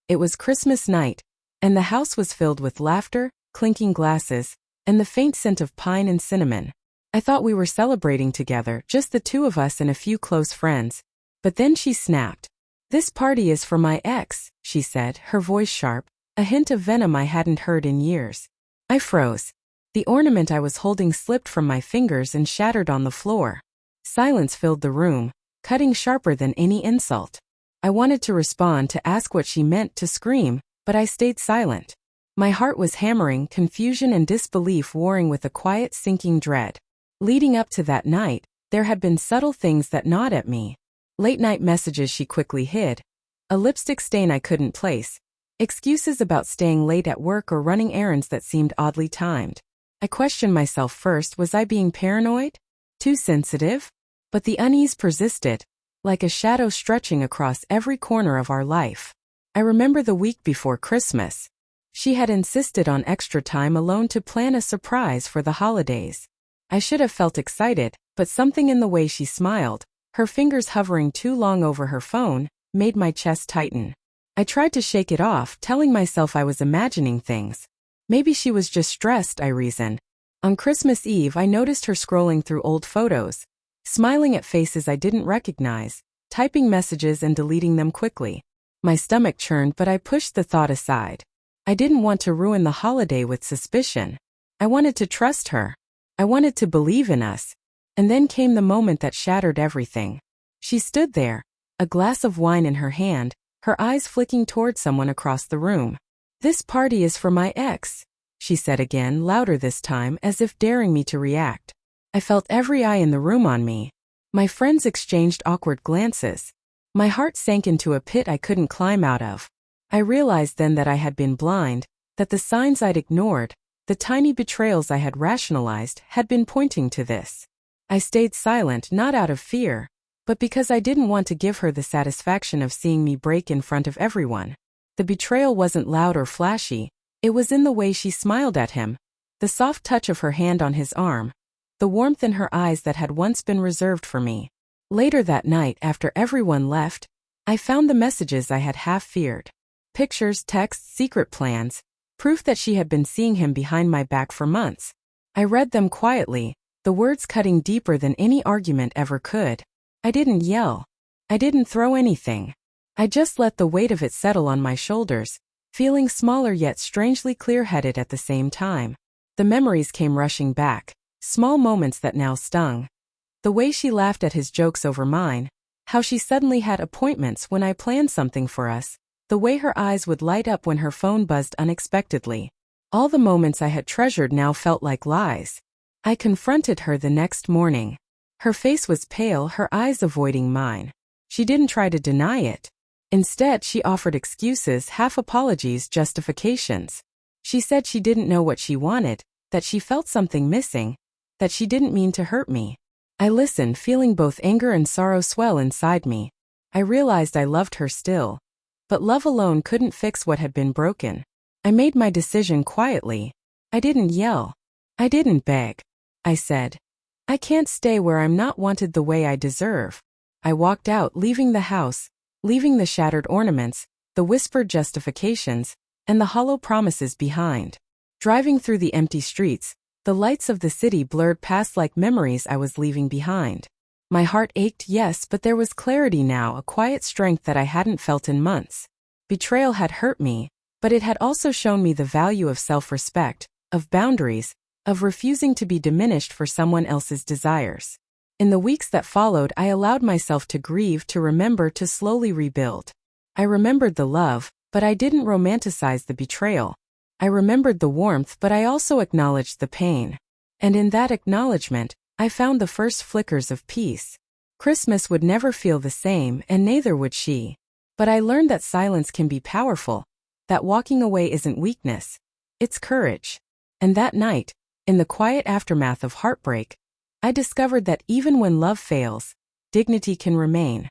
It was Christmas night, and the house was filled with laughter, clinking glasses, and the faint scent of pine and cinnamon. I thought we were celebrating together, just the two of us and a few close friends. But then she snapped. "This party is for my ex," she said, her voice sharp, a hint of venom I hadn't heard in years. I froze. The ornament I was holding slipped from my fingers and shattered on the floor. Silence filled the room, cutting sharper than any insult. I wanted to respond, to ask what she meant, to scream, but I stayed silent. My heart was hammering, confusion and disbelief warring with a quiet, sinking dread. Leading up to that night, there had been subtle things that gnawed at me. Late-night messages she quickly hid. A lipstick stain I couldn't place. Excuses about staying late at work or running errands that seemed oddly timed. I questioned myself first, was I being paranoid? Too sensitive? But the unease persisted, like a shadow stretching across every corner of our life. I remember the week before Christmas. She had insisted on extra time alone to plan a surprise for the holidays. I should have felt excited, but something in the way she smiled, her fingers hovering too long over her phone, made my chest tighten. I tried to shake it off, telling myself I was imagining things. Maybe she was just stressed, I reasoned. On Christmas Eve, I noticed her scrolling through old photos, smiling at faces I didn't recognize, typing messages and deleting them quickly. My stomach churned, but I pushed the thought aside. I didn't want to ruin the holiday with suspicion. I wanted to trust her. I wanted to believe in us. And then came the moment that shattered everything. She stood there, a glass of wine in her hand, her eyes flicking toward someone across the room. "This party is for my ex," she said again, louder this time, as if daring me to react. I felt every eye in the room on me. My friends exchanged awkward glances. My heart sank into a pit I couldn't climb out of. I realized then that I had been blind, that the signs I'd ignored, the tiny betrayals I had rationalized, had been pointing to this. I stayed silent, not out of fear, but because I didn't want to give her the satisfaction of seeing me break in front of everyone. The betrayal wasn't loud or flashy, it was in the way she smiled at him, the soft touch of her hand on his arm, the warmth in her eyes that had once been reserved for me. Later that night, after everyone left, I found the messages I had half feared. Pictures, texts, secret plans, proof that she had been seeing him behind my back for months. I read them quietly, the words cutting deeper than any argument ever could. I didn't yell. I didn't throw anything. I just let the weight of it settle on my shoulders, feeling smaller yet strangely clear-headed at the same time. The memories came rushing back, small moments that now stung. The way she laughed at his jokes over mine, how she suddenly had appointments when I planned something for us, the way her eyes would light up when her phone buzzed unexpectedly. All the moments I had treasured now felt like lies. I confronted her the next morning. Her face was pale, her eyes avoiding mine. She didn't try to deny it. Instead, she offered excuses, half apologies, justifications. She said she didn't know what she wanted, that she felt something missing, that she didn't mean to hurt me. I listened, feeling both anger and sorrow swell inside me. I realized I loved her still. But love alone couldn't fix what had been broken. I made my decision quietly. I didn't yell. I didn't beg. I said, "I can't stay where I'm not wanted the way I deserve." I walked out, leaving the house, leaving the shattered ornaments, the whispered justifications, and the hollow promises behind. Driving through the empty streets, the lights of the city blurred past like memories I was leaving behind. My heart ached, yes, but there was clarity now, a quiet strength that I hadn't felt in months. Betrayal had hurt me, but it had also shown me the value of self-respect, of boundaries, of refusing to be diminished for someone else's desires. In the weeks that followed, I allowed myself to grieve, to remember, to slowly rebuild. I remembered the love, but I didn't romanticize the betrayal. I remembered the warmth, but I also acknowledged the pain. And in that acknowledgement, I found the first flickers of peace. Christmas would never feel the same, and neither would she. But I learned that silence can be powerful, that walking away isn't weakness, it's courage. And that night, in the quiet aftermath of heartbreak, I discovered that even when love fails, dignity can remain.